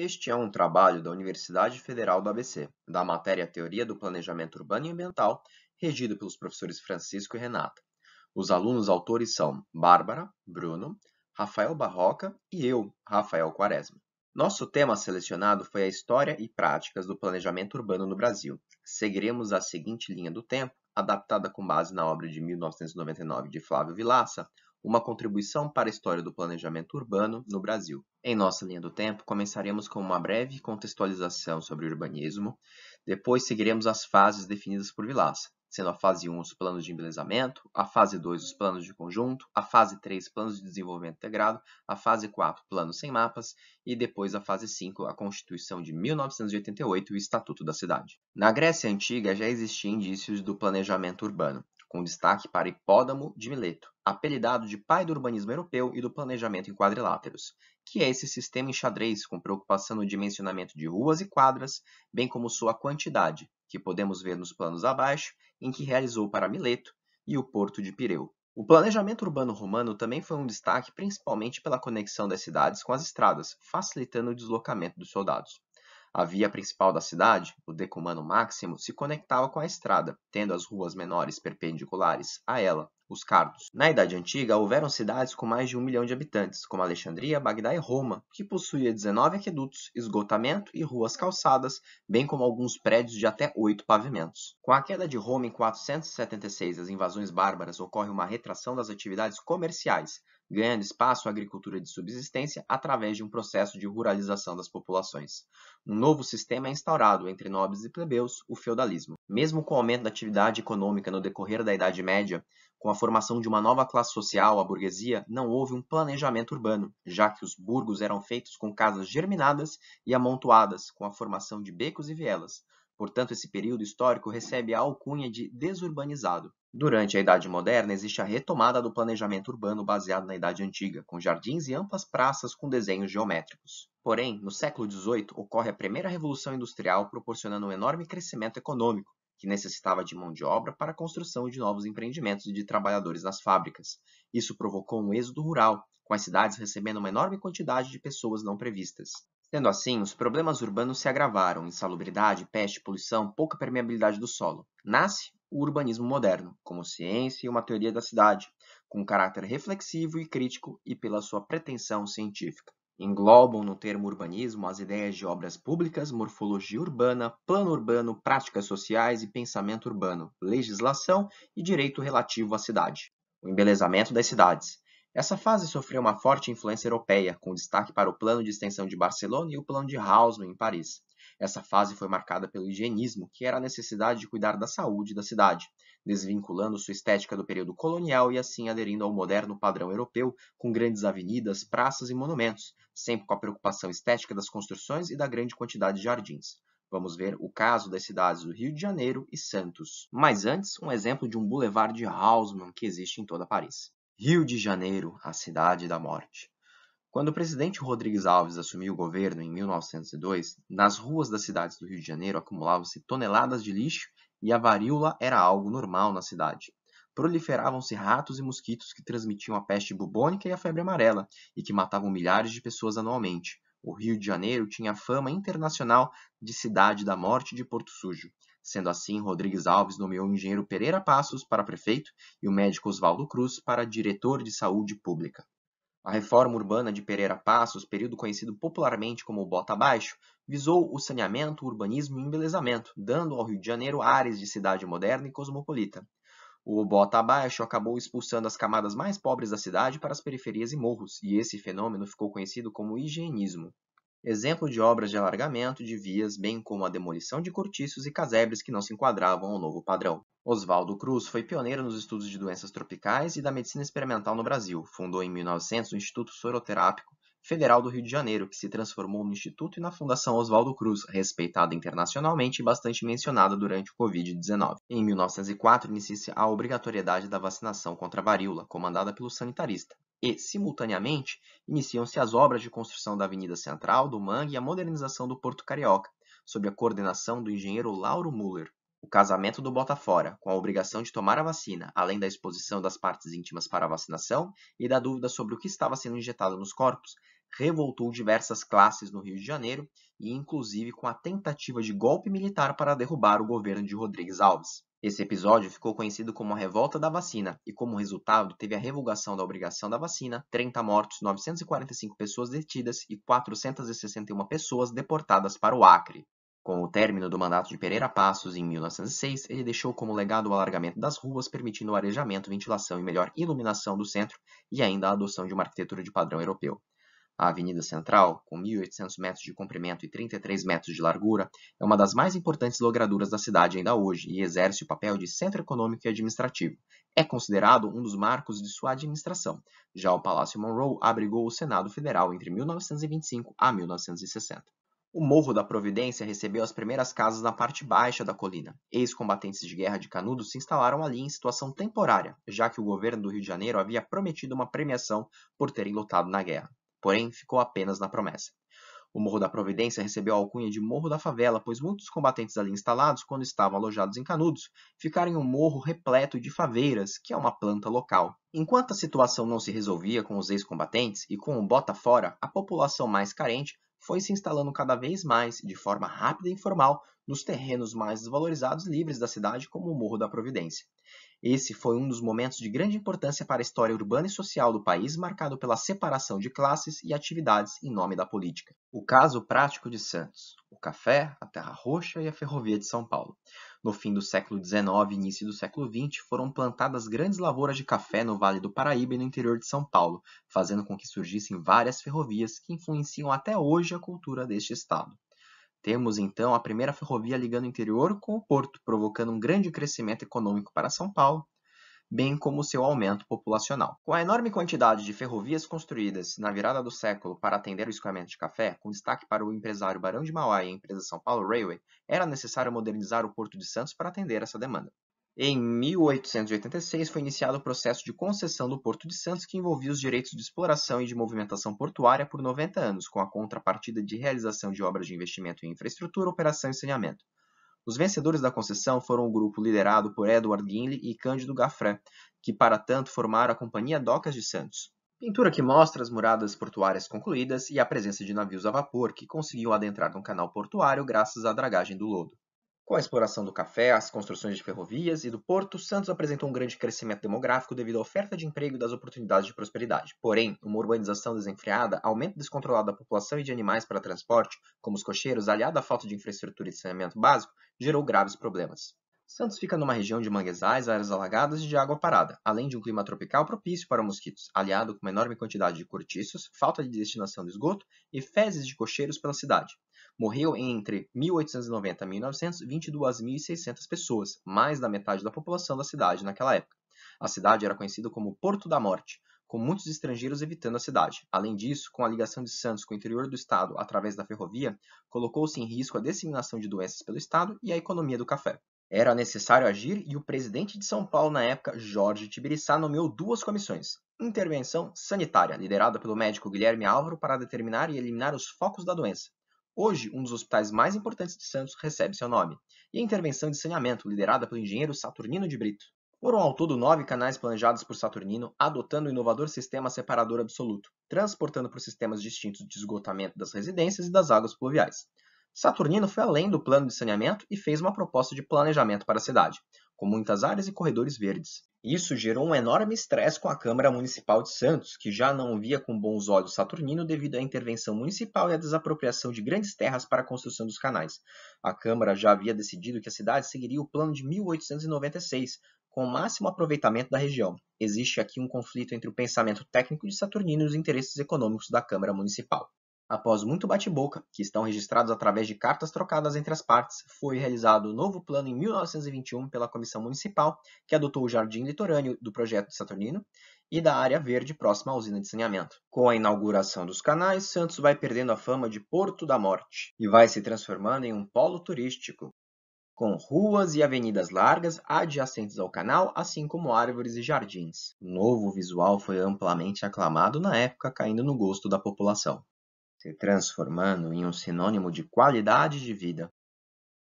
Este é um trabalho da Universidade Federal do ABC, da matéria Teoria do Planejamento Urbano e Ambiental, regido pelos professores Francisco e Renata. Os alunos autores são Bárbara, Bruno, Rafael Barroca e eu, Rafael Quaresma. Nosso tema selecionado foi a História e Práticas do Planejamento Urbano no Brasil. Seguiremos a seguinte linha do tempo, adaptada com base na obra de 1999 de Flávio Vilaça, uma contribuição para a história do planejamento urbano no Brasil. Em nossa linha do tempo, começaremos com uma breve contextualização sobre o urbanismo, depois seguiremos as fases definidas por Vilaça, sendo a fase 1 os planos de embelezamento, a fase 2 os planos de conjunto, a fase 3 planos de desenvolvimento integrado, a fase 4 planos sem mapas e depois a fase 5 a Constituição de 1988 e o Estatuto da Cidade. Na Grécia Antiga já existiam indícios do planejamento urbano, com destaque para Hipódamo de Mileto, apelidado de pai do urbanismo europeu e do planejamento em quadriláteros, que é esse sistema em xadrez com preocupação no dimensionamento de ruas e quadras, bem como sua quantidade, que podemos ver nos planos abaixo, em que realizou para Mileto e o porto de Pireu. O planejamento urbano romano também foi um destaque principalmente pela conexão das cidades com as estradas, facilitando o deslocamento dos soldados. A via principal da cidade, o Decumano Máximo, se conectava com a estrada, tendo as ruas menores perpendiculares a ela, os cardos. Na Idade Antiga, houveram cidades com mais de 1 milhão de habitantes, como Alexandria, Bagdá e Roma, que possuía 19 aquedutos, esgotamento e ruas calçadas, bem como alguns prédios de até 8 pavimentos. Com a queda de Roma em 476 e as invasões bárbaras, ocorre uma retração das atividades comerciais, ganhando espaço a agricultura de subsistência através de um processo de ruralização das populações. Um novo sistema é instaurado entre nobres e plebeus, o feudalismo. Mesmo com o aumento da atividade econômica no decorrer da Idade Média, com a formação de uma nova classe social, a burguesia, não houve um planejamento urbano, já que os burgos eram feitos com casas germinadas e amontoadas, com a formação de becos e vielas. Portanto, esse período histórico recebe a alcunha de desurbanizado. Durante a Idade Moderna, existe a retomada do planejamento urbano baseado na Idade Antiga, com jardins e amplas praças com desenhos geométricos. Porém, no século XVIII, ocorre a primeira revolução industrial, proporcionando um enorme crescimento econômico, que necessitava de mão de obra para a construção de novos empreendimentos e de trabalhadores nas fábricas. Isso provocou um êxodo rural, com as cidades recebendo uma enorme quantidade de pessoas não previstas. Sendo assim, os problemas urbanos se agravaram: insalubridade, peste, poluição, pouca permeabilidade do solo. Nasce o urbanismo moderno, como ciência e uma teoria da cidade, com caráter reflexivo e crítico e pela sua pretensão científica. Englobam no termo urbanismo as ideias de obras públicas, morfologia urbana, plano urbano, práticas sociais e pensamento urbano, legislação e direito relativo à cidade. O embelezamento das cidades. Essa fase sofreu uma forte influência europeia, com destaque para o Plano de Extensão de Barcelona e o Plano de Haussmann em Paris. Essa fase foi marcada pelo higienismo, que era a necessidade de cuidar da saúde da cidade, desvinculando sua estética do período colonial e assim aderindo ao moderno padrão europeu, com grandes avenidas, praças e monumentos, sempre com a preocupação estética das construções e da grande quantidade de jardins. Vamos ver o caso das cidades do Rio de Janeiro e Santos. Mas antes, um exemplo de um boulevard de Haussmann que existe em toda Paris. Rio de Janeiro, a cidade da morte. Quando o presidente Rodrigues Alves assumiu o governo em 1902, nas ruas das cidades do Rio de Janeiro acumulavam-se toneladas de lixo e a varíola era algo normal na cidade. Proliferavam-se ratos e mosquitos que transmitiam a peste bubônica e a febre amarela e que matavam milhares de pessoas anualmente. O Rio de Janeiro tinha fama internacional de cidade da morte de Porto Sujo. Sendo assim, Rodrigues Alves nomeou o engenheiro Pereira Passos para prefeito e o médico Oswaldo Cruz para diretor de saúde pública. A reforma urbana de Pereira Passos, período conhecido popularmente como Bota Abaixo, visou o saneamento, o urbanismo e o embelezamento, dando ao Rio de Janeiro ares de cidade moderna e cosmopolita. O Bota Abaixo acabou expulsando as camadas mais pobres da cidade para as periferias e morros, e esse fenômeno ficou conhecido como higienismo. Exemplo de obras de alargamento de vias, bem como a demolição de cortiços e casebres que não se enquadravam ao novo padrão. Oswaldo Cruz foi pioneiro nos estudos de doenças tropicais e da medicina experimental no Brasil. Fundou em 1900 o Instituto Soroterápico Federal do Rio de Janeiro, que se transformou no Instituto e na Fundação Oswaldo Cruz, respeitada internacionalmente e bastante mencionada durante o Covid-19. Em 1904, inicia-se a obrigatoriedade da vacinação contra a varíola, comandada pelo sanitarista. E, simultaneamente, iniciam-se as obras de construção da Avenida Central, do Mangue e a modernização do Porto Carioca, sob a coordenação do engenheiro Lauro Müller. O casamento do Botafora, com a obrigação de tomar a vacina, além da exposição das partes íntimas para a vacinação e da dúvida sobre o que estava sendo injetado nos corpos, revoltou diversas classes no Rio de Janeiro e inclusive com a tentativa de golpe militar para derrubar o governo de Rodrigues Alves. Esse episódio ficou conhecido como a Revolta da Vacina e, como resultado, teve a revogação da obrigação da vacina, 30 mortos, 945 pessoas detidas e 461 pessoas deportadas para o Acre. Com o término do mandato de Pereira Passos em 1906, ele deixou como legado o alargamento das ruas, permitindo o arejamento, ventilação e melhor iluminação do centro e ainda a adoção de uma arquitetura de padrão europeu. A Avenida Central, com 1.800 metros de comprimento e 33 metros de largura, é uma das mais importantes lograduras da cidade ainda hoje e exerce o papel de centro econômico e administrativo. É considerado um dos marcos de sua administração. Já o Palácio Monroe abrigou o Senado Federal entre 1925 a 1960. O Morro da Providência recebeu as primeiras casas na parte baixa da colina. Ex-combatentes de guerra de Canudos se instalaram ali em situação temporária, já que o governo do Rio de Janeiro havia prometido uma premiação por terem lutado na guerra. Porém, ficou apenas na promessa. O Morro da Providência recebeu a alcunha de Morro da Favela, pois muitos combatentes ali instalados, quando estavam alojados em Canudos, ficaram em um morro repleto de faveiras, que é uma planta local. Enquanto a situação não se resolvia com os ex-combatentes e com o bota fora, a população mais carente foi se instalando cada vez mais, de forma rápida e informal, nos terrenos mais desvalorizados e livres da cidade, como o Morro da Providência. Esse foi um dos momentos de grande importância para a história urbana e social do país, marcado pela separação de classes e atividades em nome da política. O caso prático de Santos: o café, a terra roxa e a ferrovia de São Paulo. No fim do século XIX e início do século XX, foram plantadas grandes lavouras de café no Vale do Paraíba e no interior de São Paulo, fazendo com que surgissem várias ferrovias que influenciam até hoje a cultura deste estado. Temos então a primeira ferrovia ligando o interior com o porto, provocando um grande crescimento econômico para São Paulo, bem como seu aumento populacional. Com a enorme quantidade de ferrovias construídas na virada do século para atender o escoamento de café, com destaque para o empresário Barão de Mauá e a empresa São Paulo Railway, era necessário modernizar o Porto de Santos para atender essa demanda. Em 1886 foi iniciado o processo de concessão do Porto de Santos, que envolvia os direitos de exploração e de movimentação portuária por 90 anos, com a contrapartida de realização de obras de investimento em infraestrutura, operação e saneamento. Os vencedores da concessão foram o grupo liderado por Edward Ginley e Cândido Gaffré, que para tanto formaram a Companhia Docas de Santos. Pintura que mostra as muradas portuárias concluídas e a presença de navios a vapor que conseguiam adentrar no canal portuário graças à dragagem do lodo. Com a exploração do café, as construções de ferrovias e do porto, Santos apresentou um grande crescimento demográfico devido à oferta de emprego e das oportunidades de prosperidade. Porém, uma urbanização desenfreada, aumento descontrolado da população e de animais para transporte, como os cocheiros, aliado à falta de infraestrutura e saneamento básico, gerou graves problemas. Santos fica numa região de manguezais, áreas alagadas e de água parada, além de um clima tropical propício para mosquitos, aliado com uma enorme quantidade de cortiços, falta de destinação de esgoto e fezes de cocheiros pela cidade. Morreu entre 1890 e 1900 22.600 pessoas, mais da metade da população da cidade naquela época. A cidade era conhecida como Porto da Morte, com muitos estrangeiros evitando a cidade. Além disso, com a ligação de Santos com o interior do estado através da ferrovia, colocou-se em risco a disseminação de doenças pelo estado e a economia do café. Era necessário agir e o presidente de São Paulo na época, Jorge Tibiriçá, nomeou duas comissões. Intervenção sanitária, liderada pelo médico Guilherme Álvaro para determinar e eliminar os focos da doença. Hoje, um dos hospitais mais importantes de Santos recebe seu nome. E a intervenção de saneamento, liderada pelo engenheiro Saturnino de Brito. Foram ao todo 9 canais planejados por Saturnino, adotando o inovador sistema separador absoluto, transportando por sistemas distintos de esgotamento das residências e das águas pluviais. Saturnino foi além do plano de saneamento e fez uma proposta de planejamento para a cidade, com muitas áreas e corredores verdes. Isso gerou um enorme estresse com a Câmara Municipal de Santos, que já não via com bons olhos Saturnino devido à intervenção municipal e à desapropriação de grandes terras para a construção dos canais. A Câmara já havia decidido que a cidade seguiria o plano de 1896, com o máximo aproveitamento da região. Existe aqui um conflito entre o pensamento técnico de Saturnino e os interesses econômicos da Câmara Municipal. Após muito bate-boca, que estão registrados através de cartas trocadas entre as partes, foi realizado o novo plano em 1921 pela Comissão Municipal, que adotou o jardim litorâneo do projeto de Saturnino e da área verde próxima à usina de saneamento. Com a inauguração dos canais, Santos vai perdendo a fama de Porto da Morte e vai se transformando em um polo turístico, com ruas e avenidas largas adjacentes ao canal, assim como árvores e jardins. O novo visual foi amplamente aclamado na época, caindo no gosto da população, se transformando em um sinônimo de qualidade de vida.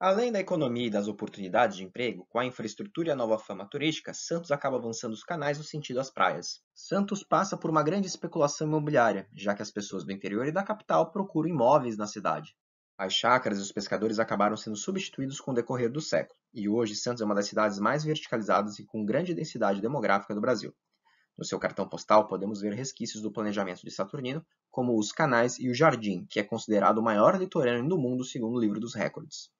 Além da economia e das oportunidades de emprego, com a infraestrutura e a nova fama turística, Santos acaba avançando os canais no sentido às praias. Santos passa por uma grande especulação imobiliária, já que as pessoas do interior e da capital procuram imóveis na cidade. As chácaras e os pescadores acabaram sendo substituídos com o decorrer do século, e hoje Santos é uma das cidades mais verticalizadas e com grande densidade demográfica do Brasil. No seu cartão postal podemos ver resquícios do planejamento de Saturnino, como os canais e o jardim, que é considerado o maior litorâneo do mundo segundo o livro dos recordes.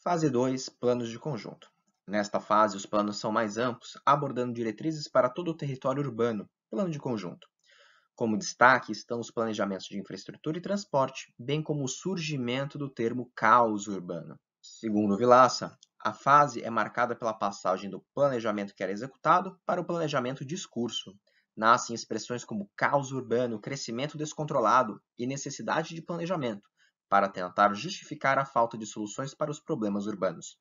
Fase 2, planos de conjunto. Nesta fase, os planos são mais amplos, abordando diretrizes para todo o território urbano, plano de conjunto. Como destaque estão os planejamentos de infraestrutura e transporte, bem como o surgimento do termo caos urbano. Segundo Vilaça, a fase é marcada pela passagem do planejamento que era executado para o planejamento discurso. Nascem expressões como caos urbano, crescimento descontrolado e necessidade de planejamento, para tentar justificar a falta de soluções para os problemas urbanos.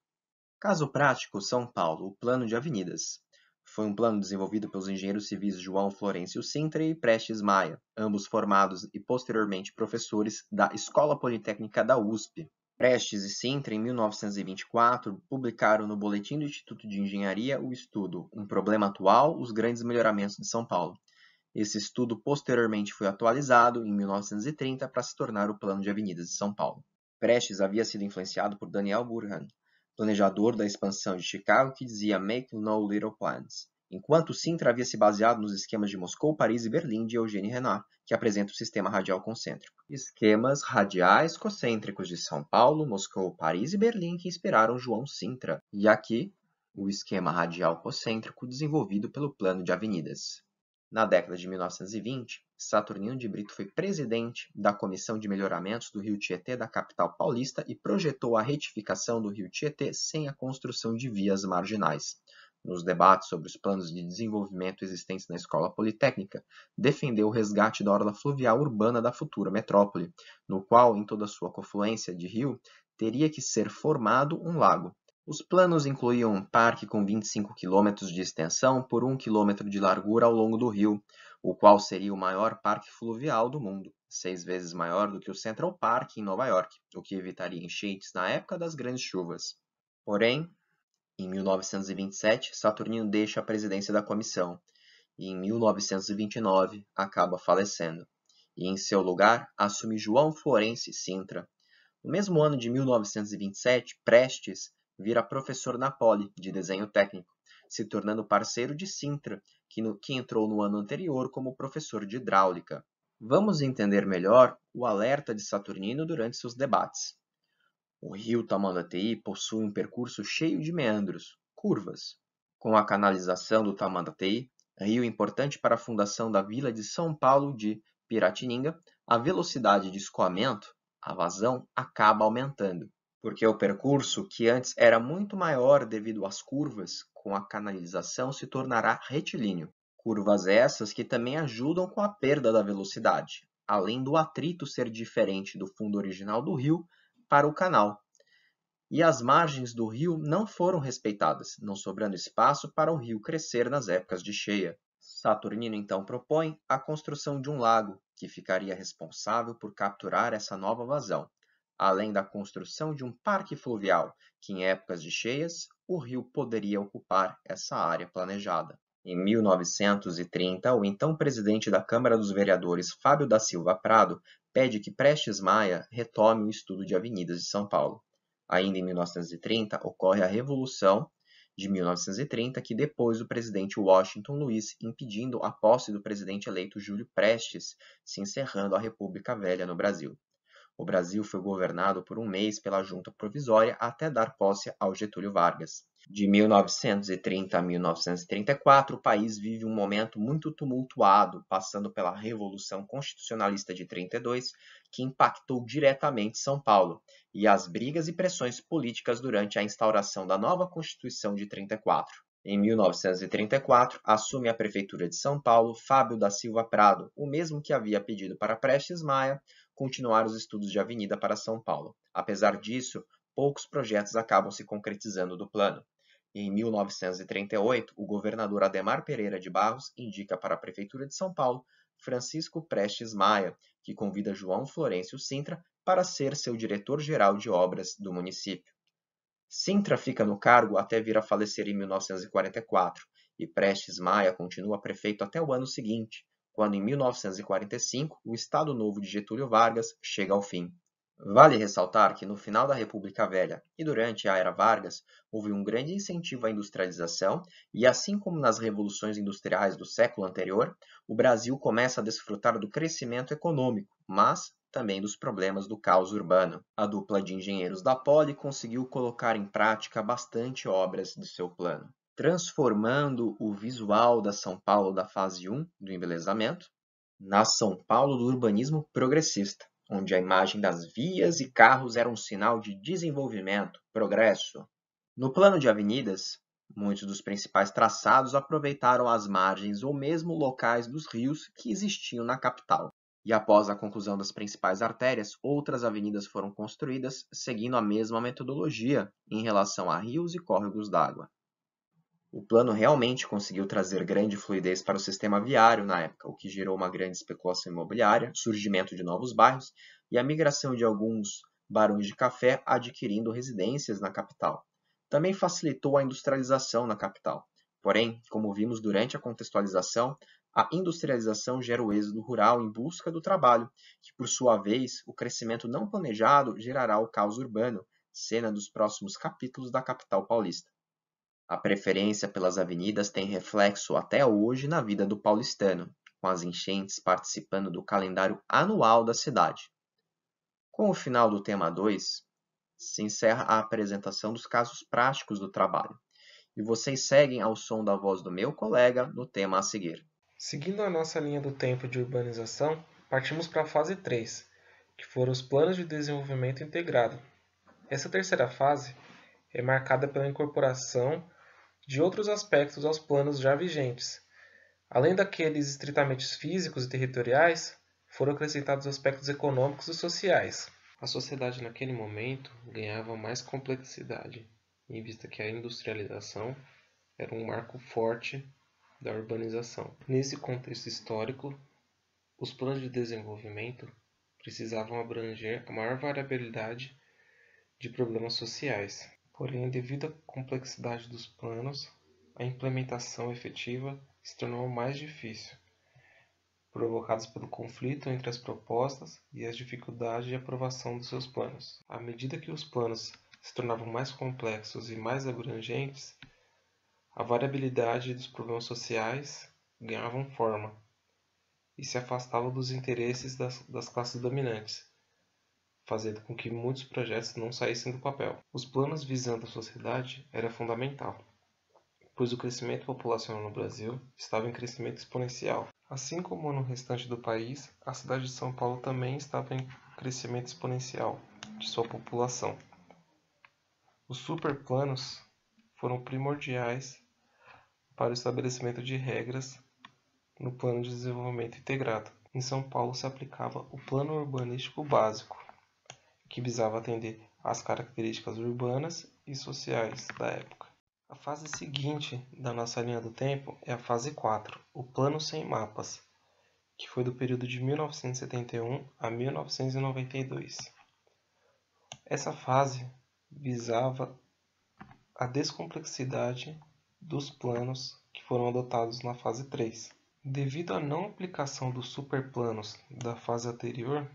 Caso prático, São Paulo, o plano de avenidas. Foi um plano desenvolvido pelos engenheiros civis João Florencio Sintra e Prestes Maia, ambos formados e posteriormente professores da Escola Politécnica da USP. Prestes e Sintra, em 1924, publicaram no Boletim do Instituto de Engenharia o estudo Um Problema Atual, os Grandes Melhoramentos de São Paulo. Esse estudo posteriormente foi atualizado em 1930 para se tornar o Plano de Avenidas de São Paulo. Prestes havia sido influenciado por Daniel Burhan, planejador da expansão de Chicago, que dizia "Make no little plans", enquanto Sintra havia se baseado nos esquemas de Moscou, Paris e Berlim de Eugène Renard, que apresenta o sistema radial concêntrico. Esquemas radiais concêntricos de São Paulo, Moscou, Paris e Berlim que inspiraram João Sintra. E aqui, o esquema radial concêntrico desenvolvido pelo Plano de Avenidas. Na década de 1920, Saturnino de Brito foi presidente da Comissão de Melhoramentos do Rio Tietê da capital paulista e projetou a retificação do Rio Tietê sem a construção de vias marginais. Nos debates sobre os planos de desenvolvimento existentes na Escola Politécnica, defendeu o resgate da orla fluvial urbana da futura metrópole, no qual, em toda sua confluência de rio, teria que ser formado um lago. Os planos incluíam um parque com 25 quilômetros de extensão por 1 quilômetro de largura ao longo do rio, o qual seria o maior parque fluvial do mundo, 6 vezes maior do que o Central Park em Nova York, o que evitaria enchentes na época das grandes chuvas. Porém, em 1927, Saturnino deixa a presidência da comissão e, em 1929, acaba falecendo. E, em seu lugar, assume João Florencio Sintra. No mesmo ano de 1927, Prestes vira professor na Poli, de desenho técnico, se tornando parceiro de Sintra, que entrou no ano anterior como professor de hidráulica. Vamos entender melhor o alerta de Saturnino durante seus debates. O rio Tamanduateí possui um percurso cheio de meandros, curvas. Com a canalização do Tamanduateí, rio importante para a fundação da vila de São Paulo de Piratininga, a velocidade de escoamento, a vazão, acaba aumentando, porque o percurso, que antes era muito maior devido às curvas, com a canalização se tornará retilíneo. Curvas essas que também ajudam com a perda da velocidade, além do atrito ser diferente do fundo original do rio para o canal. E as margens do rio não foram respeitadas, não sobrando espaço para o rio crescer nas épocas de cheia. Saturnino então propõe a construção de um lago, que ficaria responsável por capturar essa nova vazão, além da construção de um parque fluvial, que em épocas de cheias o rio poderia ocupar essa área planejada. Em 1930, o então presidente da Câmara dos Vereadores, Fábio da Silva Prado, pede que Prestes Maia retome o estudo de avenidas de São Paulo. Ainda em 1930, ocorre a Revolução de 1930, que depôs o presidente Washington Luiz, impedindo a posse do presidente eleito Júlio Prestes, se encerrando a República Velha no Brasil. O Brasil foi governado por um mês pela Junta Provisória até dar posse ao Getúlio Vargas. De 1930 a 1934, o país vive um momento muito tumultuado, passando pela Revolução Constitucionalista de 32, que impactou diretamente São Paulo, e as brigas e pressões políticas durante a instauração da nova Constituição de 34. Em 1934, assume a Prefeitura de São Paulo Fábio da Silva Prado, o mesmo que havia pedido para Prestes Maia continuar os estudos de avenida para São Paulo. Apesar disso, poucos projetos acabam se concretizando do plano. Em 1938, o governador Adhemar Pereira de Barros indica para a Prefeitura de São Paulo Francisco Prestes Maia, que convida João Florencio Sintra para ser seu diretor-geral de obras do município. Sintra fica no cargo até vir a falecer em 1944, e Prestes Maia continua prefeito até o ano seguinte, quando em 1945 o Estado Novo de Getúlio Vargas chega ao fim. Vale ressaltar que no final da República Velha e durante a Era Vargas houve um grande incentivo à industrialização e, assim como nas revoluções industriais do século anterior, o Brasil começa a desfrutar do crescimento econômico, mas também dos problemas do caos urbano. A dupla de engenheiros da Poli conseguiu colocar em prática bastante obras de seu plano, transformando o visual da São Paulo da fase 1 do embelezamento na São Paulo do urbanismo progressista, onde a imagem das vias e carros era um sinal de desenvolvimento, progresso. No plano de avenidas, muitos dos principais traçados aproveitaram as margens ou mesmo locais dos rios que existiam na capital. E após a conclusão das principais artérias, outras avenidas foram construídas seguindo a mesma metodologia em relação a rios e córregos d'água. O plano realmente conseguiu trazer grande fluidez para o sistema viário na época, o que gerou uma grande especulação imobiliária, surgimento de novos bairros e a migração de alguns barões de café adquirindo residências na capital. Também facilitou a industrialização na capital. Porém, como vimos durante a contextualização, a industrialização gera o êxodo rural em busca do trabalho, que por sua vez, o crescimento não planejado gerará o caos urbano, cena dos próximos capítulos da capital paulista. A preferência pelas avenidas tem reflexo até hoje na vida do paulistano, com as enchentes participando do calendário anual da cidade. Com o final do tema 2, se encerra a apresentação dos casos práticos do trabalho, e vocês seguem ao som da voz do meu colega no tema a seguir. Seguindo a nossa linha do tempo de urbanização, partimos para a fase 3, que foram os planos de desenvolvimento integrado. Essa terceira fase é marcada pela incorporação de outros aspectos aos planos já vigentes. Além daqueles estritamente físicos e territoriais, foram acrescentados aspectos econômicos e sociais. A sociedade naquele momento ganhava mais complexidade, em vista que a industrialização era um marco forte da urbanização. Nesse contexto histórico, os planos de desenvolvimento precisavam abranger a maior variabilidade de problemas sociais. Porém, devido à complexidade dos planos, a implementação efetiva se tornou mais difícil, provocadas pelo conflito entre as propostas e as dificuldades de aprovação dos seus planos. À medida que os planos se tornavam mais complexos e mais abrangentes, a variabilidade dos problemas sociais ganhava forma e se afastava dos interesses das classes dominantes, fazendo com que muitos projetos não saíssem do papel. Os planos visando a sociedade era fundamental, pois o crescimento populacional no Brasil estava em crescimento exponencial. Assim como no restante do país, a cidade de São Paulo também estava em crescimento exponencial de sua população. Os superplanos foram primordiais para o estabelecimento de regras no Plano de Desenvolvimento Integrado. Em São Paulo se aplicava o Plano Urbanístico Básico, que visava atender às características urbanas e sociais da época. A fase seguinte da nossa linha do tempo é a fase 4, o Plano Sem Mapas, que foi do período de 1971 a 1992. Essa fase visava a descomplexidade dos planos que foram adotados na fase 3. Devido à não aplicação dos superplanos da fase anterior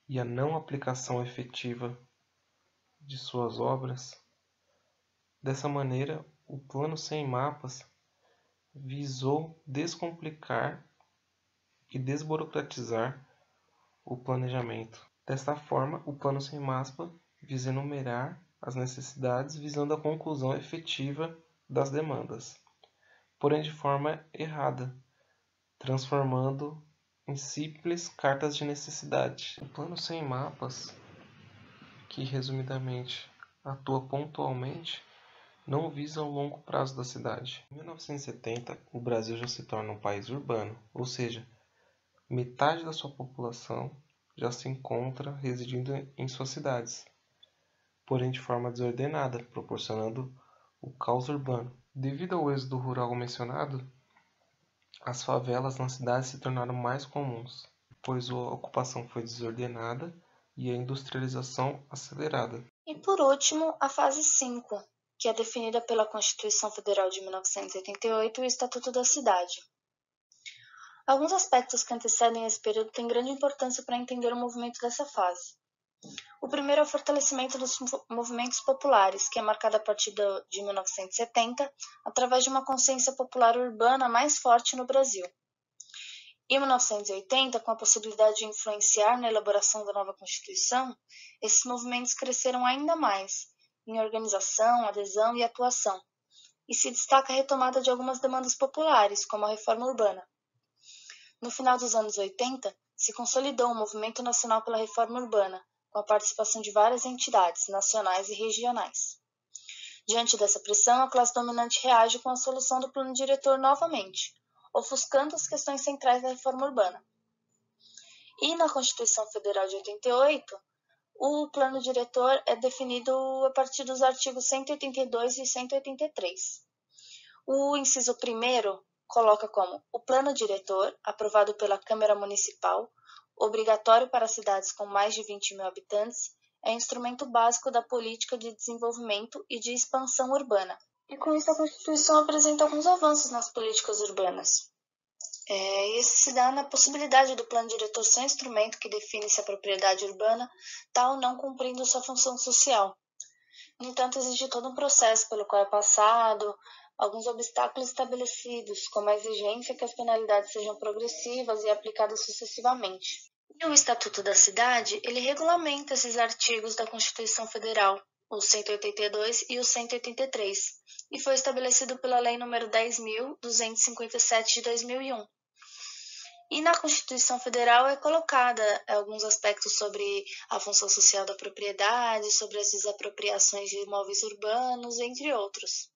e à não aplicação efetiva de suas obras, dessa maneira, o Plano Sem Mapas visou descomplicar e desburocratizar o planejamento. Desta forma, o Plano Sem Mapas visa enumerar as necessidades visando a conclusão efetiva das demandas, porém de forma errada, transformando em simples cartas de necessidade. O Plano Sem Mapas, que resumidamente atua pontualmente, não visa o longo prazo da cidade. Em 1970, o Brasil já se torna um país urbano, ou seja, metade da sua população já se encontra residindo em suas cidades, porém de forma desordenada, proporcionando o caos urbano. Devido ao êxodo rural mencionado, as favelas nas cidades se tornaram mais comuns, pois a ocupação foi desordenada e a industrialização acelerada. E, por último, a fase 5, que é definida pela Constituição Federal de 1988 e o Estatuto da Cidade. Alguns aspectos que antecedem esse período têm grande importância para entender o movimento dessa fase. O primeiro é o fortalecimento dos movimentos populares, que é marcado a partir de 1970, através de uma consciência popular urbana mais forte no Brasil. Em 1980, com a possibilidade de influenciar na elaboração da nova Constituição, esses movimentos cresceram ainda mais, em organização, adesão e atuação, e se destaca a retomada de algumas demandas populares, como a reforma urbana. No final dos anos 80, se consolidou o movimento nacional pela reforma urbana, com a participação de várias entidades, nacionais e regionais. Diante dessa pressão, a classe dominante reage com a solução do plano diretor novamente, ofuscando as questões centrais da reforma urbana. E na Constituição Federal de 88, o plano diretor é definido a partir dos artigos 182 e 183. O inciso 1º coloca como o plano diretor, aprovado pela Câmara Municipal, obrigatório para cidades com mais de 20 mil habitantes, é instrumento básico da política de desenvolvimento e de expansão urbana. E com isso a Constituição apresenta alguns avanços nas políticas urbanas. Esse se dá na possibilidade do plano diretor ser um instrumento que define se a propriedade urbana está ou não cumprindo sua função social. No entanto, existe todo um processo pelo qual é passado, alguns obstáculos estabelecidos, como a exigência que as penalidades sejam progressivas e aplicadas sucessivamente. E o Estatuto da Cidade, ele regulamenta esses artigos da Constituição Federal, o 182 e o 183, e foi estabelecido pela Lei nº 10.257 de 2001. E na Constituição Federal é colocada alguns aspectos sobre a função social da propriedade, sobre as desapropriações de imóveis urbanos, entre outros.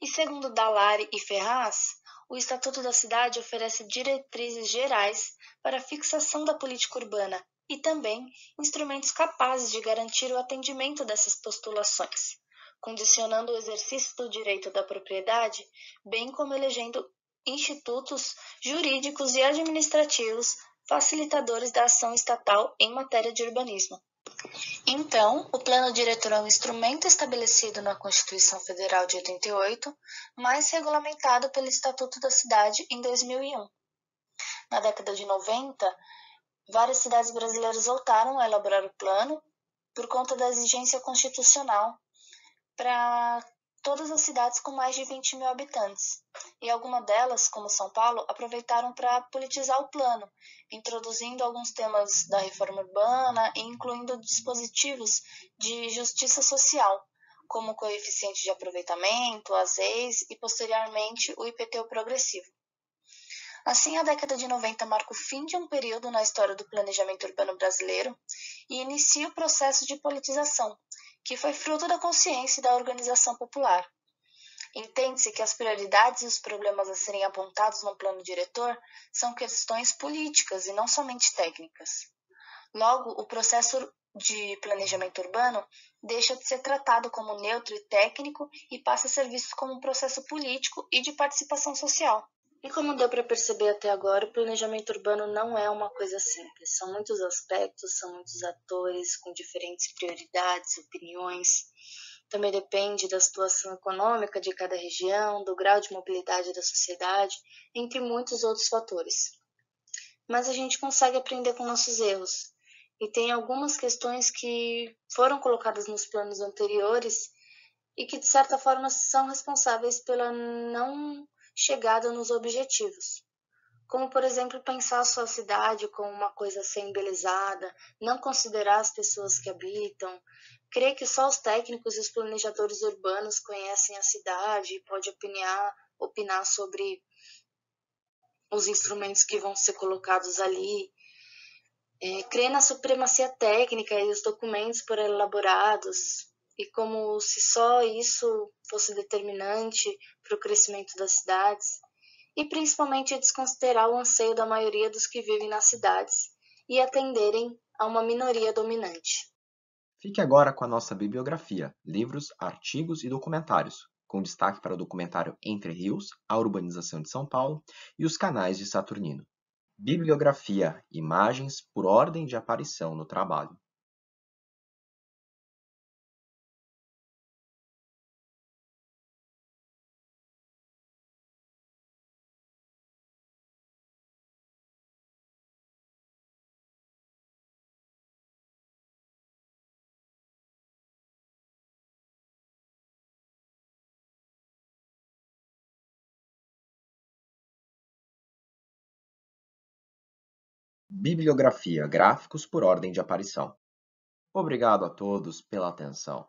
E segundo Dall'Are e Ferraz, o Estatuto da Cidade oferece diretrizes gerais para a fixação da política urbana e também instrumentos capazes de garantir o atendimento dessas postulações, condicionando o exercício do direito da propriedade, bem como elegendo institutos jurídicos e administrativos facilitadores da ação estatal em matéria de urbanismo. Então, o Plano Diretor é um instrumento estabelecido na Constituição Federal de 88, mas regulamentado pelo Estatuto da Cidade em 2001. Na década de 90, várias cidades brasileiras voltaram a elaborar o plano por conta da exigência constitucional para todas as cidades com mais de 20 mil habitantes. E algumas delas, como São Paulo, aproveitaram para politizar o plano, introduzindo alguns temas da reforma urbana e incluindo dispositivos de justiça social, como o coeficiente de aproveitamento, as EIs e, posteriormente, o IPTU progressivo. Assim, a década de 90 marca o fim de um período na história do planejamento urbano brasileiro e inicia o processo de politização, que foi fruto da consciência e da organização popular. Entende-se que as prioridades e os problemas a serem apontados no plano diretor são questões políticas e não somente técnicas. Logo, o processo de planejamento urbano deixa de ser tratado como neutro e técnico e passa a ser visto como um processo político e de participação social. E como deu para perceber até agora, o planejamento urbano não é uma coisa simples. São muitos aspectos, são muitos atores com diferentes prioridades, opiniões. Também depende da situação econômica de cada região, do grau de mobilidade da sociedade, entre muitos outros fatores. Mas a gente consegue aprender com nossos erros. E tem algumas questões que foram colocadas nos planos anteriores e que, de certa forma, são responsáveis pela não chegada nos objetivos. Como, por exemplo, pensar a sua cidade como uma coisa a ser embelezada, não considerar as pessoas que habitam, crer que só os técnicos e os planejadores urbanos conhecem a cidade e podem opinar sobre os instrumentos que vão ser colocados ali, crer na supremacia técnica e os documentos por elaborados, e como se só isso fosse determinante para o crescimento das cidades, e principalmente desconsiderar o anseio da maioria dos que vivem nas cidades e atenderem a uma minoria dominante. Fique agora com a nossa bibliografia, livros, artigos e documentários, com destaque para o documentário Entre Rios, a Urbanização de São Paulo e os Canais de Saturnino. Bibliografia, imagens por ordem de aparição no trabalho. Bibliografia, gráficos por ordem de aparição. Obrigado a todos pela atenção.